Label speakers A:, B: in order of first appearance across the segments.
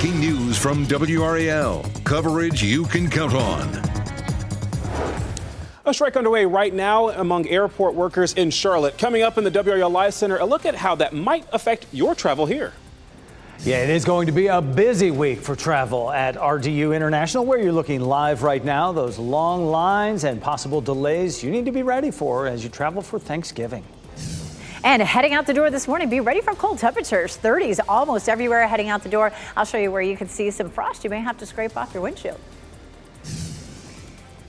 A: breaking news from WRAL. Coverage you can count on.
B: A strike underway right now among airport workers in Charlotte. Coming up in the WRAL Live Center, a look at how that might affect your travel here.
C: Yeah, it is going to be a busy week for travel at RDU International, where you're looking live right now. Those long lines and possible delays you need to be ready for as you travel for Thanksgiving.
D: And heading out the door this morning, be ready for cold temperatures. 30s almost everywhere heading out the door. I'll show you where you can see some frost. You may have to scrape off your windshield.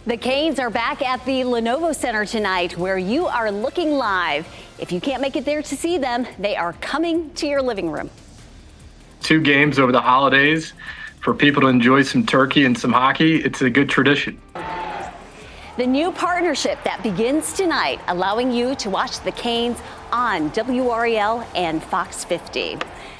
E: The Canes are back at the Lenovo Center tonight, where you are looking live. If you can't make it there to see them, they are coming to your living room.
F: 2 games over the holidays for people to enjoy some turkey and some hockey. It's a good tradition.
E: The new partnership that begins tonight, allowing you to watch the Canes on WRAL and Fox 50.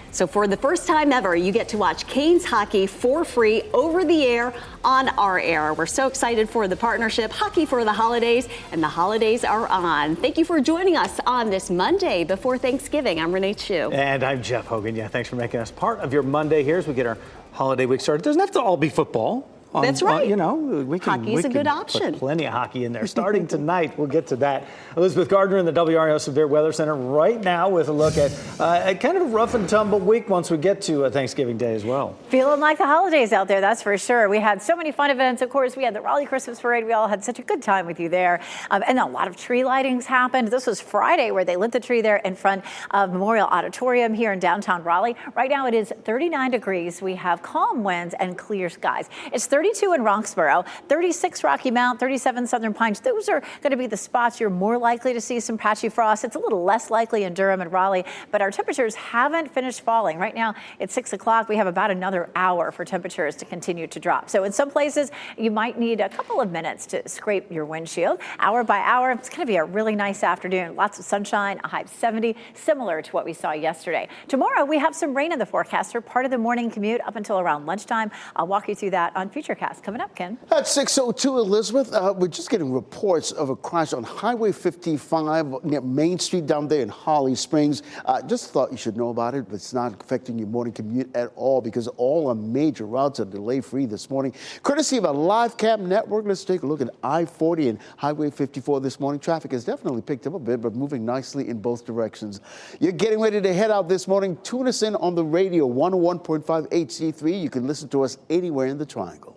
E: So for the first time ever, you get to watch Canes hockey for free over the air on our air. We're so excited for the partnership, hockey for the holidays, and the holidays are on. Thank you for joining us on this Monday before Thanksgiving. I'm Renee Chu.
C: And I'm Jeff Hogan. Yeah, thanks for making us part of your Monday here as we get our holiday week started. It doesn't have to all be football.
E: That's right.
C: Hockey's
E: a good option.
C: Put plenty of hockey in there. Starting tonight, we'll get to that. Elizabeth Gardner in the WRAL Severe Weather Center right now with a look at a kind of a rough and tumble week once we get to Thanksgiving Day as well.
D: Feeling like the holidays out there, that's for sure. We had so many fun events. Of course, we had the Raleigh Christmas Parade. We all had such a good time with you there. And a lot of tree lightings happened. This was Friday where they lit the tree there in front of Memorial Auditorium here in downtown Raleigh. Right now it is 39 degrees. We have calm winds and clear skies. It's 32 in Roxborough, 36 Rocky Mount, 37 Southern Pines. Those are going to be the spots you're more likely to see some patchy frost. It's a little less likely in Durham and Raleigh, but our temperatures haven't finished falling. Right now it's 6 o'clock. We have about another hour for temperatures to continue to drop. So in some places you might need a couple of minutes to scrape your windshield. Hour by hour, it's going to be a really nice afternoon. Lots of sunshine, a high of 70, similar to what we saw yesterday. Tomorrow we have some rain in the forecast for part of the morning commute up until around lunchtime. I'll walk you through that on Futurecast. Coming up, Ken.
G: At 6:02, Elizabeth, we're just getting reports of a crash on Highway 55 near Main Street down there in Holly Springs. Just thought you should know about it, but it's not affecting your morning commute at all because all our major routes are delay-free this morning. Courtesy of a live cam network, let's take a look at I-40 and Highway 54 this morning. Traffic has definitely picked up a bit, but moving nicely in both directions. You're getting ready to head out this morning. Tune us in on the radio, 101.5 HD3. You can listen to us anywhere in the Triangle.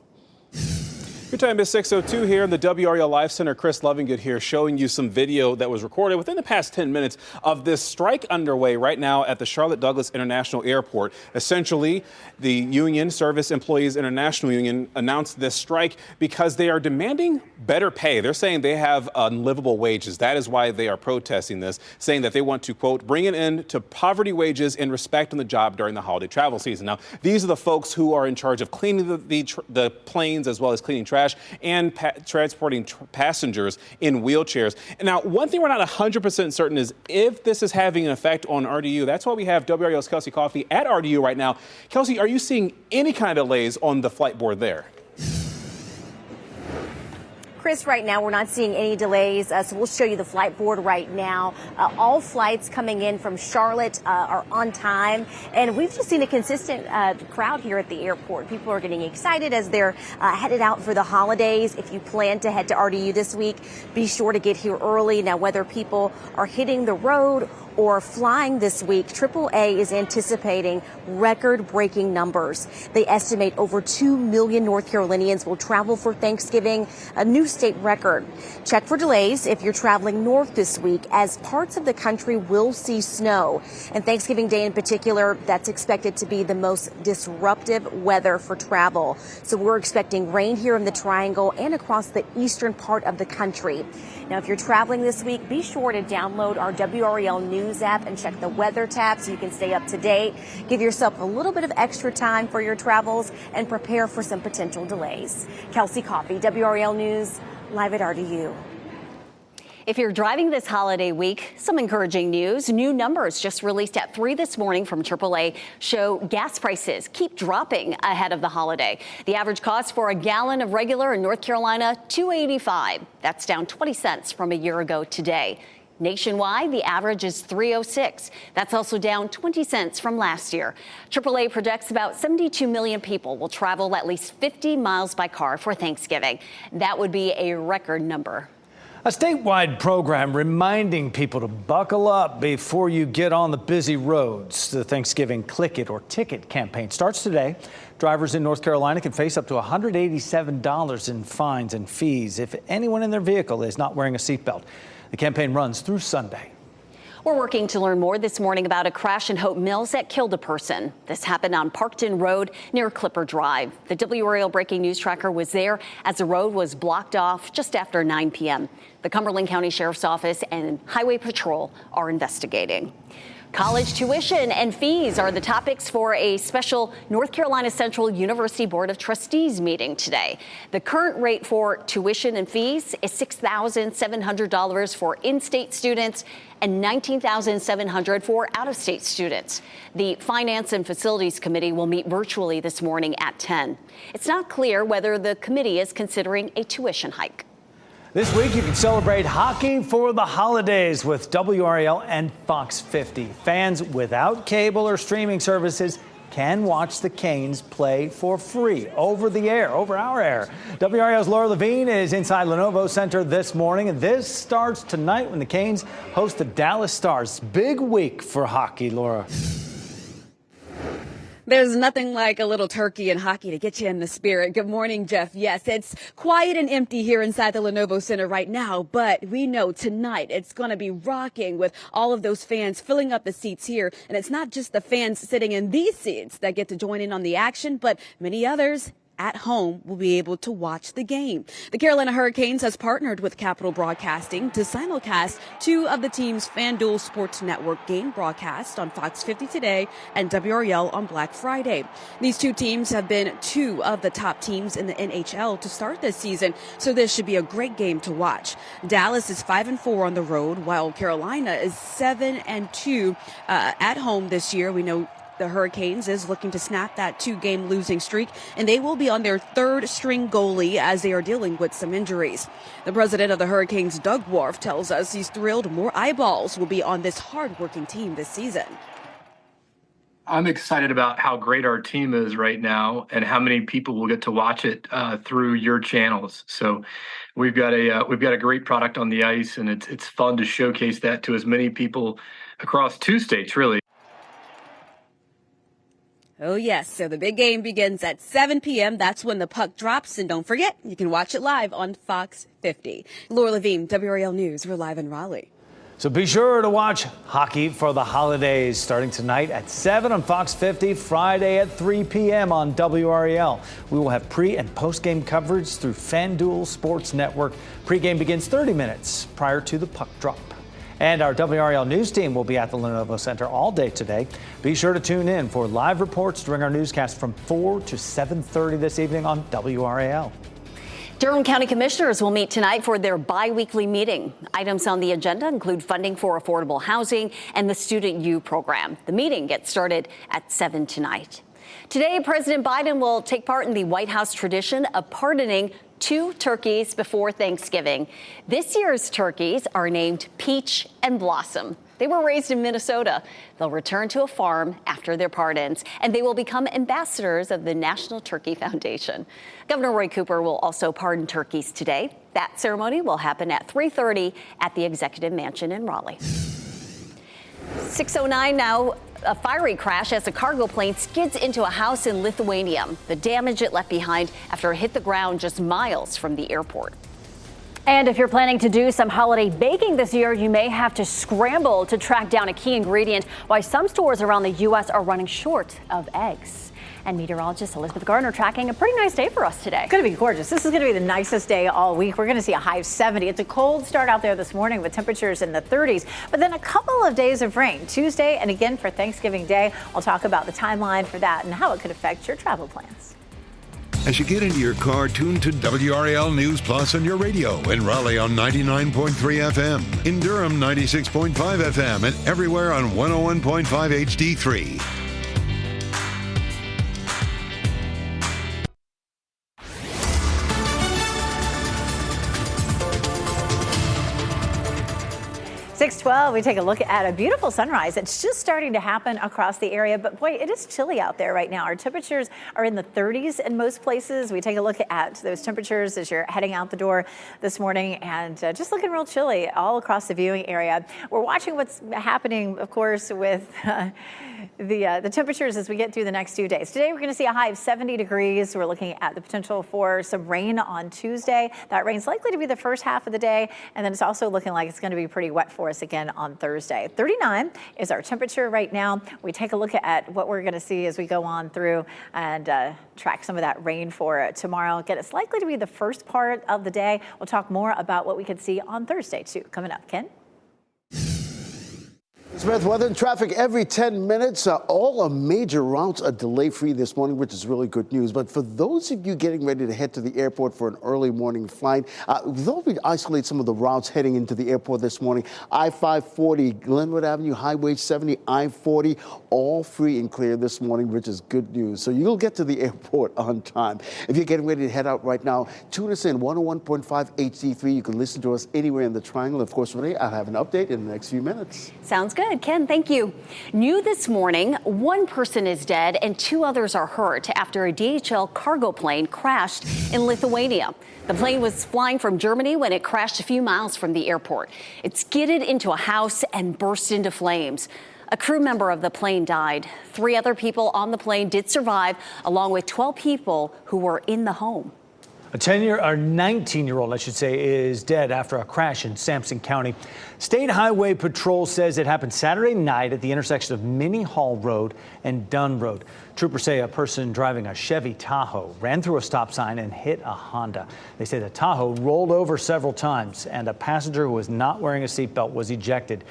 B: Your time is 6:02 here in the WRAL Live Center. Chris Lovingood here showing you some video that was recorded within the past 10 minutes of this strike underway right now at the Charlotte Douglas International Airport. Essentially, the union, Service Employees International Union, announced this strike because they are demanding better pay. They're saying they have unlivable wages. That is why they are protesting this, saying that they want to, quote, bring an end to poverty wages and respect on the job during the holiday travel season. Now, these are the folks who are in charge of cleaning the planes as well as cleaning trash and transporting passengers in wheelchairs. And now, one thing we're not 100% certain is if this is having an effect on RDU. That's why we have WRAL's Kelsey Coffey at RDU right now. Kelsey, are you seeing any kind of delays on the flight board there?
H: Chris, right now we're not seeing any delays, so we'll show you the flight board right now. All flights coming in from Charlotte are on time, and we've just seen a consistent crowd here at the airport. People are getting excited as they're headed out for the holidays. If you plan to head to RDU this week, be sure to get here early. Now, whether people are hitting the road or flying this week, AAA is anticipating record-breaking numbers. They estimate over 2 million North Carolinians will travel for Thanksgiving, a new state record. Check for delays if you're traveling north this week, as parts of the country will see snow. And Thanksgiving Day in particular, that's expected to be the most disruptive weather for travel. So we're expecting rain here in the Triangle and across the eastern part of the country. Now, if you're traveling this week, be sure to download our WRAL News app and check the weather tab so you can stay up to date. Give yourself a little bit of extra time for your travels and prepare for some potential delays. Kelsey Coffey, WRAL News, live at RDU.
E: If you're driving this holiday week, some encouraging news. New numbers just released at 3 this morning from AAA show gas prices keep dropping ahead of the holiday. The average cost for a gallon of regular in North Carolina, $2.85. That's down 20 cents from a year ago today. Nationwide, the average is $3.06. That's also down 20 cents from last year. AAA projects about 72 million people will travel at least 50 miles by car for Thanksgiving. That would be a record number.
C: A statewide program reminding people to buckle up before you get on the busy roads. The Thanksgiving Click It or Ticket campaign starts today. Drivers in North Carolina can face up to $187 in fines and fees if anyone in their vehicle is not wearing a seatbelt. The campaign runs through Sunday.
E: We're working to learn more this morning about a crash in Hope Mills that killed a person. This happened on Parkton Road near Clipper Drive. The WRAL breaking news tracker was there as the road was blocked off just after 9 p.m. The Cumberland County Sheriff's Office and Highway Patrol are investigating. College tuition and fees are the topics for a special North Carolina Central University Board of Trustees meeting today. The current rate for tuition and fees is $6,700 for in-state students and $19,700 for out-of-state students. The Finance and Facilities Committee will meet virtually this morning at 10. It's not clear whether the committee is considering a tuition hike.
C: This week, you can celebrate hockey for the holidays with WRAL and Fox 50. Fans without cable or streaming services can watch the Canes play for free over our air. WRAL's Laura Levine is inside Lenovo Center this morning, and this starts tonight when the Canes host the Dallas Stars. Big week for hockey, Laura.
I: There's nothing like a little turkey and hockey to get you in the spirit. Good morning, Jeff. Yes, it's quiet and empty here inside the Lenovo Center right now, but we know tonight it's going to be rocking with all of those fans filling up the seats here. And it's not just the fans sitting in these seats that get to join in on the action, but many others at home will be able to watch the game. The Carolina Hurricanes has partnered with Capital Broadcasting to simulcast two of the team's FanDuel Sports Network game broadcasts on Fox 50 today and WRAL on Black Friday. These two teams have been two of the top teams in the NHL to start this season, so this should be a great game to watch. Dallas is 5-4 on the road, while Carolina is 7-2 at home this year. We know the Hurricanes is looking to snap that two-game losing streak, and they will be on their third-string goalie as they are dealing with some injuries. The president of the Hurricanes, Doug Wharf, tells us he's thrilled more eyeballs will be on this hard-working team this season.
F: I'm excited about how great our team is right now and how many people will get to watch it through your channels. So we've got a great product on the ice, and it's fun to showcase that to as many people across two states, really.
I: Oh, yes. So the big game begins at 7 p.m. That's when the puck drops. And don't forget, you can watch it live on Fox 50. Laura Levine, WRAL News. We're live in Raleigh.
C: So be sure to watch hockey for the holidays starting tonight at 7 on Fox 50, Friday at 3 p.m. on WRAL. We will have pre- and post-game coverage through FanDuel Sports Network. Pre-game begins 30 minutes prior to the puck drop. And our WRAL News team will be at the Lenovo Center all day today. Be sure to tune in for live reports during our newscast from 4 to 7:30 this evening on WRAL.
E: Durham County Commissioners will meet tonight for their bi-weekly meeting. Items on the agenda include funding for affordable housing and the Student U program. The meeting gets started at 7 tonight. Today, President Biden will take part in the White House tradition of pardoning 2 turkeys before Thanksgiving. This year's turkeys are named Peach and Blossom. They were raised in Minnesota. They'll return to a farm after their pardons, and they will become ambassadors of the National Turkey Foundation. Governor Roy Cooper will also pardon turkeys today. That ceremony will happen at 3:30 at the Executive Mansion in Raleigh. 6:09 now. A fiery crash as a cargo plane skids into a house in Lithuania. The damage it left behind after it hit the ground just miles from the airport.
D: And if you're planning to do some holiday baking this year, you may have to scramble to track down a key ingredient, why some stores around the U.S. are running short of eggs. And meteorologist Elizabeth Gardner tracking a pretty nice day for us today.
J: It's going to be gorgeous. This is going to be the nicest day all week. We're going to see a high of 70. It's a cold start out there this morning with temperatures in the 30s, but then a couple of days of rain Tuesday and again for Thanksgiving Day. I'll talk about the timeline for that and how it could affect your travel plans.
A: As you get into your car, tune to WRAL News Plus on your radio. In Raleigh on 99.3 FM. In Durham, 96.5 FM. And everywhere on 101.5 HD3.
D: 6:12, we take a look at a beautiful sunrise. It's just starting to happen across the area, but boy, it is chilly out there right now. Our temperatures are in the 30s in most places. We take a look at those temperatures as you're heading out the door this morning, and just looking real chilly all across the viewing area. We're watching what's happening, of course, with the temperatures as we get through the next 2 days. Today, we're going to see a high of 70 degrees. We're looking at the potential for some rain on Tuesday. That rain's likely to be the first half of the day, and then it's also looking like it's going to be pretty wet for us again on Thursday. 39 is our temperature right now. We take a look at what we're going to see as we go on through and track some of that rain for tomorrow. Again, it's likely to be the first part of the day. We'll talk more about what we could see on Thursday, too. Coming up, Ken.
G: Smith, weather and traffic every 10 minutes. All major routes are delay-free this morning, which is really good news. But for those of you getting ready to head to the airport for an early morning flight, though we isolate some of the routes heading into the airport this morning, I-540, Glenwood Avenue, Highway 70, I-40, all free and clear this morning, which is good news. So you'll get to the airport on time. If you're getting ready to head out right now, tune us in 101.5 HD3. You can listen to us anywhere in the triangle. Of course, Renee, I'll have an update in the next few minutes.
E: Sounds good. Ken, thank you. New this morning, one person is dead and 2 others are hurt after a DHL cargo plane crashed in Lithuania. The plane was flying from Germany when it crashed a few miles from the airport. It skidded into a house and burst into flames. A crew member of the plane died. 3 other people on the plane did survive, along with 12 people who were in the home.
C: A 19-year-old, I should say, is dead after a crash in Sampson County. State Highway Patrol says it happened Saturday night at the intersection of Minnie Hall Road and Dunn Road. Troopers say a person driving a Chevy Tahoe ran through a stop sign and hit a Honda. They say the Tahoe rolled over several times, and a passenger who was not wearing a seatbelt was ejected.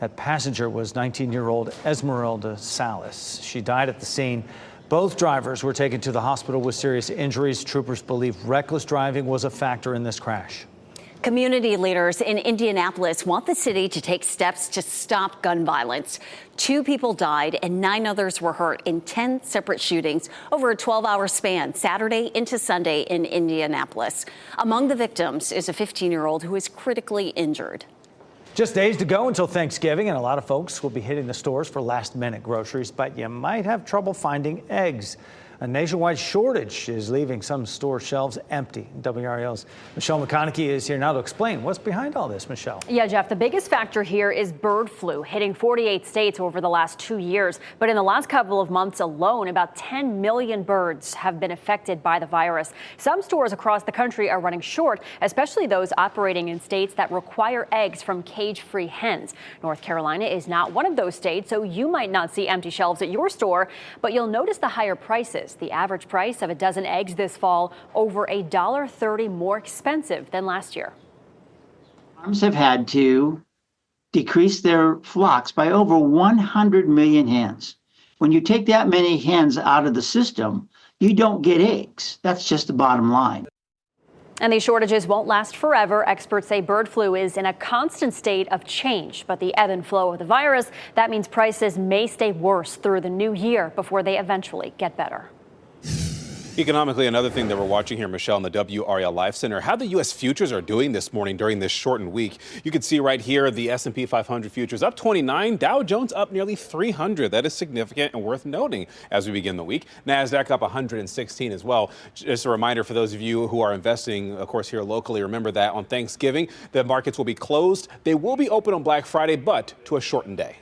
C: That passenger was 19-year-old Esmeralda Salas. She died at the scene. Both drivers were taken to the hospital with serious injuries. Troopers believe reckless driving was a factor in this crash.
E: Community leaders in Indianapolis want the city to take steps to stop gun violence. 2 people died and 9 others were hurt in 10 separate shootings over a 12-hour span, Saturday into Sunday in Indianapolis. Among the victims is a 15-year-old who is critically injured.
C: Just days to go until Thanksgiving, and a lot of folks will be hitting the stores for last-minute groceries, but you might have trouble finding eggs. A nationwide shortage is leaving some store shelves empty. WRAL's Michelle McConaughey is here now to explain what's behind all this. Michelle.
K: Yeah, Jeff, the biggest factor here is bird flu hitting 48 states over the last 2 years. But in the last couple of months alone, about 10 million birds have been affected by the virus. Some stores across the country are running short, especially those operating in states that require eggs from cage-free hens. North Carolina is not one of those states, so you might not see empty shelves at your store, but you'll notice the higher prices. The average price of a dozen eggs this fall over $1.30 more expensive than last year.
L: Farms have had to decrease their flocks by over 100 million hens. When you take that many hens out of the system, you don't get eggs. That's just the bottom line.
K: And these shortages won't last forever. Experts say bird flu is in a constant state of change, but the ebb and flow of the virus, that means prices may stay worse through the new year before they eventually get better.
B: Economically, another thing that we're watching here, Michelle, in the WRAL Live Center, how the U.S. futures are doing this morning during this shortened week. You can see right here the S&P 500 futures up 29, Dow Jones up nearly 300. That is significant and worth noting as we begin the week. NASDAQ up 116 as well. Just a reminder for those of you who are investing, of course, here locally, remember that on Thanksgiving, the markets will be closed. They will be open on Black Friday, but to a shortened day.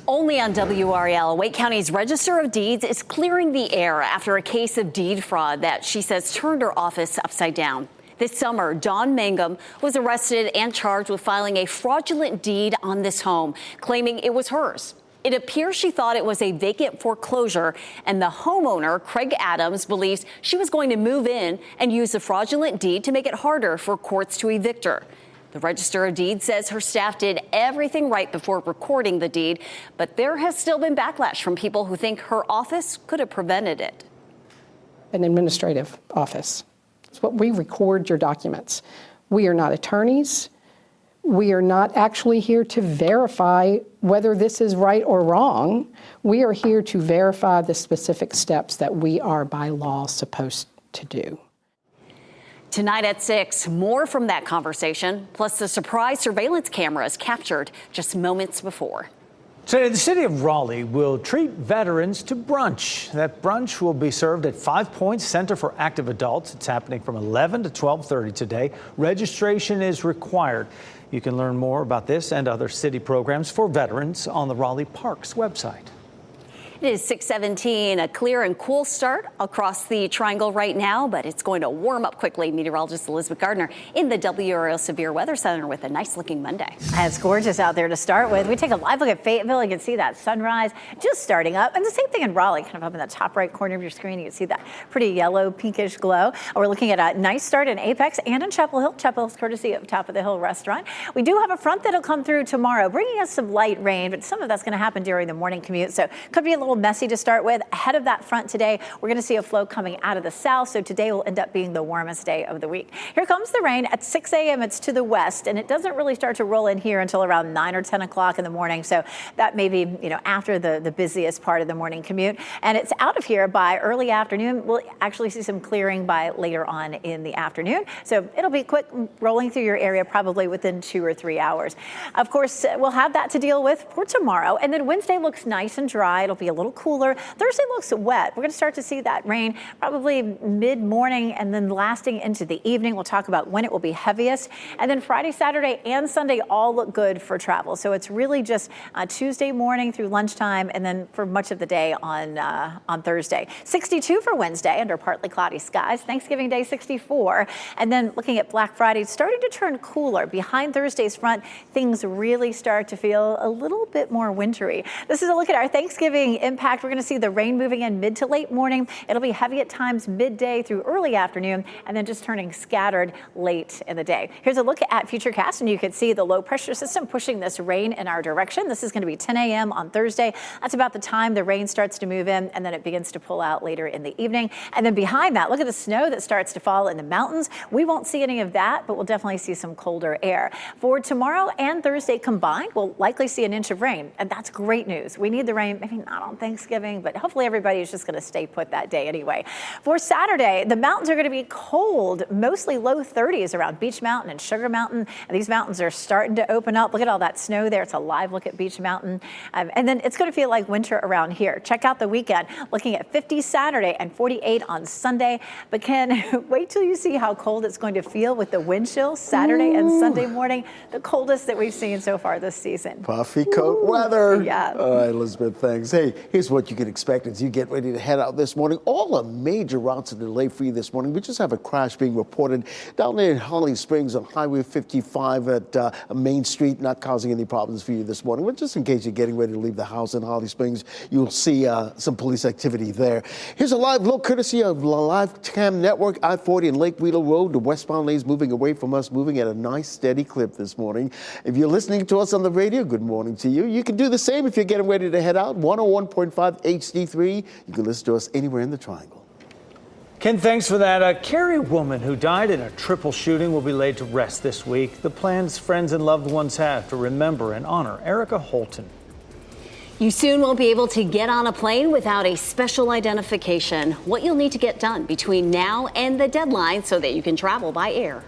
E: Only on WRAL, Wake County's Register of Deeds is clearing the air after a case of deed fraud that she says turned her office upside down. This summer, Dawn Mangum was arrested and charged with filing a fraudulent deed on this home, claiming it was hers. It appears she thought it was a vacant foreclosure, and the homeowner, Craig Adams, believes she was going to move in and use the fraudulent deed to make it harder for courts to evict her. The Register of Deeds says her staff did everything right before recording the deed, but there has still been backlash from people who think her office could have prevented it.
M: An administrative office. It's what we record your documents. We are not attorneys. We are not actually here to verify whether this is right or wrong. We are here to verify the specific steps that we are by law supposed to do.
E: Tonight at 6, more from that conversation, plus the surprise surveillance cameras captured just moments before.
C: Today, the city of Raleigh will treat veterans to brunch. That brunch will be served at 5 Points Center for Active Adults. It's happening from 11 to 12:30 today. Registration is required. You can learn more about this and other city programs for veterans on the Raleigh Parks website.
E: It is 6:17, a clear and cool start across the triangle right now, but it's going to warm up quickly. Meteorologist Elizabeth Gardner in the WRAL Severe Weather Center with a nice looking Monday.
D: It's gorgeous out there to start with. We take a live look at Fayetteville. You can see that sunrise just starting up. And the same thing in Raleigh, kind of up in the top right corner of your screen. You can see that pretty yellow, pinkish glow. We're looking at a nice start in Apex and in Chapel Hill. Chapel Hill's courtesy of Top of the Hill restaurant. We do have a front that'll come through tomorrow, bringing us some light rain, but some of that's going to happen during the morning commute. So could be a little messy to start with. Ahead of that front today, we're going to see a flow coming out of the south. So today will end up being the warmest day of the week. Here comes the rain at 6 a.m. It's to the west, and it doesn't really start to roll in here until around 9 or 10 o'clock in the morning. So that may be, after the busiest part of the morning commute. And it's out of here by early afternoon. We'll actually see some clearing by later on in the afternoon. So it'll be quick rolling through your area probably within 2 or 3 hours. Of course, we'll have that to deal with for tomorrow. And then Wednesday looks nice and dry. It'll be a little cooler. Thursday looks wet. We're going to start to see that rain probably mid-morning and then lasting into the evening. We'll talk about when it will be heaviest. And then Friday, Saturday, and Sunday all look good for travel. So it's really just Tuesday morning through lunchtime and then for much of the day on Thursday. 62 for Wednesday under partly cloudy skies. Thanksgiving Day, 64. And then looking at Black Friday, it's starting to turn cooler. Behind Thursday's front, things really start to feel a little bit more wintry. This is a look at our Thanksgiving impact. We're going to see the rain moving in mid to late morning. It'll be heavy at times midday through early afternoon and then just turning scattered late in the day. Here's a look at Futurecast, and you can see the low pressure system pushing this rain in our direction. This is going to be 10 a.m. on Thursday. That's about the time the rain starts to move in, and then it begins to pull out later in the evening. And then behind that, look at the snow that starts to fall in the mountains. We won't see any of that, but we'll definitely see some colder air. For tomorrow and Thursday combined, we'll likely see an inch of rain, and that's great news. We need the rain, maybe not on Thanksgiving, but hopefully everybody is just going to stay put that day anyway. For Saturday, the mountains are going to be cold, mostly low 30s around Beach Mountain and Sugar Mountain. And these mountains are starting to open up. Look at all that snow there. It's a live look at Beach Mountain. And then it's going to feel like winter around here. Check out the weekend, looking at 50 Saturday and 48 on Sunday. But Ken, wait till you see how cold it's going to feel with the wind chill Saturday and Sunday morning, the coldest that we've seen so far this season.
G: Puffy coat weather.
D: Yeah.
G: All right, Elizabeth, thanks. Hey, here's what you can expect as you get ready to head out this morning. All the major routes are delayed for you this morning. We just have a crash being reported down there in Holly Springs on Highway 55 at Main Street, not causing any problems for you this morning. But just in case you're getting ready to leave the house in Holly Springs, you'll see some police activity there. Here's a live look courtesy of the Live Cam Network. I-40 and Lake Wheeler Road. The westbound lane's moving away from us, moving at a nice steady clip this morning. If you're listening to us on the radio, good morning to you. You can do the same if you're getting ready to head out. 101.5 HD3. You can listen to us anywhere in the triangle.
C: Ken, thanks for that. A Cary woman who died in a triple shooting will be laid to rest this week. The plans friends and loved ones have to remember and honor Erica Holton.
E: You soon won't be able to get on a plane without a special identification. What you'll need to get done between now and the deadline so that you can travel by air.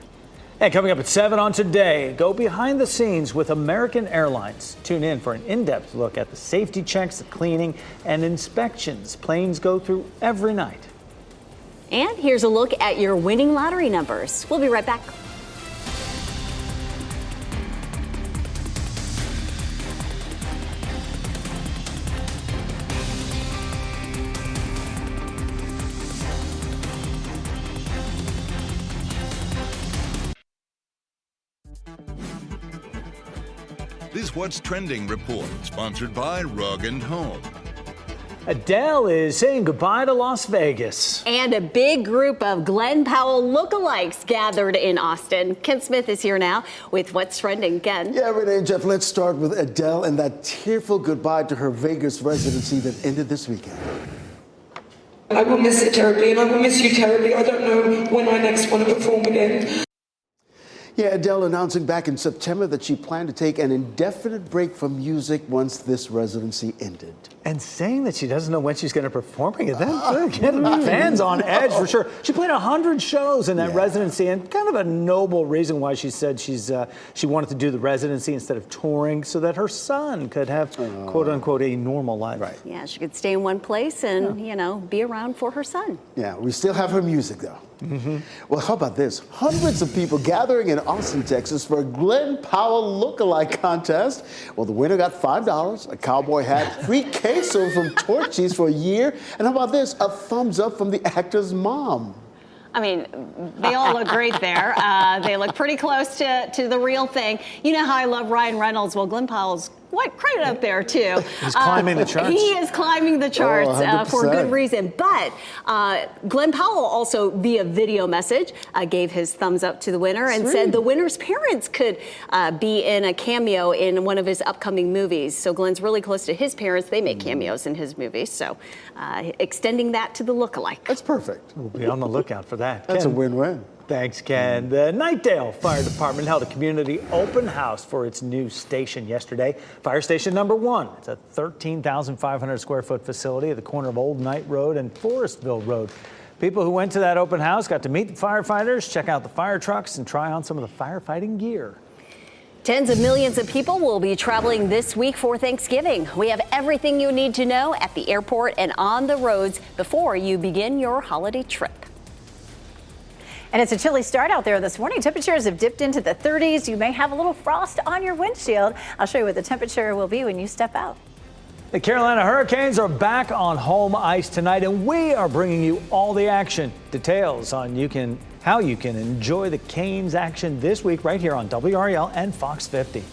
C: And coming up at 7 on Today, go behind the scenes with American Airlines. Tune in for an in-depth look at the safety checks, the cleaning, and inspections planes go through every night.
E: And here's a look at your winning lottery numbers. We'll be right back.
A: This What's Trending report, sponsored by Rug & Home.
C: Adele is saying goodbye to Las Vegas.
E: And a big group of Glenn Powell lookalikes gathered in Austin. Ken Smith is here now with What's Trending. Ken.
G: Yeah, Renee and Jeff, let's start with Adele and that tearful goodbye to her Vegas residency that ended this weekend.
N: I will miss it terribly, and I will miss you terribly. I don't know when I next want to perform again.
G: Yeah, Adele announcing back in September that she planned to take an indefinite break from music once this residency ended.
C: And saying that she doesn't know when she's going to perform again, getting fans on edge for sure. She played 100 shows in that residency, and kind of a noble reason why she said she wanted to do the residency instead of touring, so that her son could have quote unquote a normal life.
G: Right.
E: Yeah, she could stay in one place and be around for her son.
G: Yeah, we still have her music though. Well, how about this? Hundreds of people gathering in Austin, Texas for a Glenn Powell lookalike contest. Well, the winner got $5, a cowboy hat, free queso from Torchy's for a year, and how about this? A thumbs up from the actor's mom.
E: I mean, they all look great there. They look pretty close to the real thing. You know how I love Ryan Reynolds? Well, Glenn Powell's quite up there, too.
C: He's climbing the charts.
E: He is climbing the charts for good reason. But Glenn Powell also, via video message, gave his thumbs up to the winner and said the winner's parents could be in a cameo in one of his upcoming movies. So Glenn's really close to his parents. They make cameos in his movies. So extending that to the lookalike.
G: That's perfect.
C: We'll be on the lookout for that.
G: That's
C: Ken.
G: a win-win.
C: Thanks, Ken. The Knightdale Fire Department held a community open house for its new station yesterday. Fire Station number 1. It's a 13,500 square foot facility at the corner of Old Knight Road and Forestville Road. People who went to that open house got to meet the firefighters, check out the fire trucks, and try on some of the firefighting gear.
E: Tens of millions of people will be traveling this week for Thanksgiving. We have everything you need to know at the airport and on the roads before you begin your holiday trip.
J: And it's a chilly start out there this morning. Temperatures have dipped into the 30s. You may have a little frost on your windshield. I'll show you what the temperature will be when you step out.
C: The Carolina Hurricanes are back on home ice tonight, and we are bringing you all the action. Details on how you can enjoy the Canes action this week right here on WRAL and Fox 50.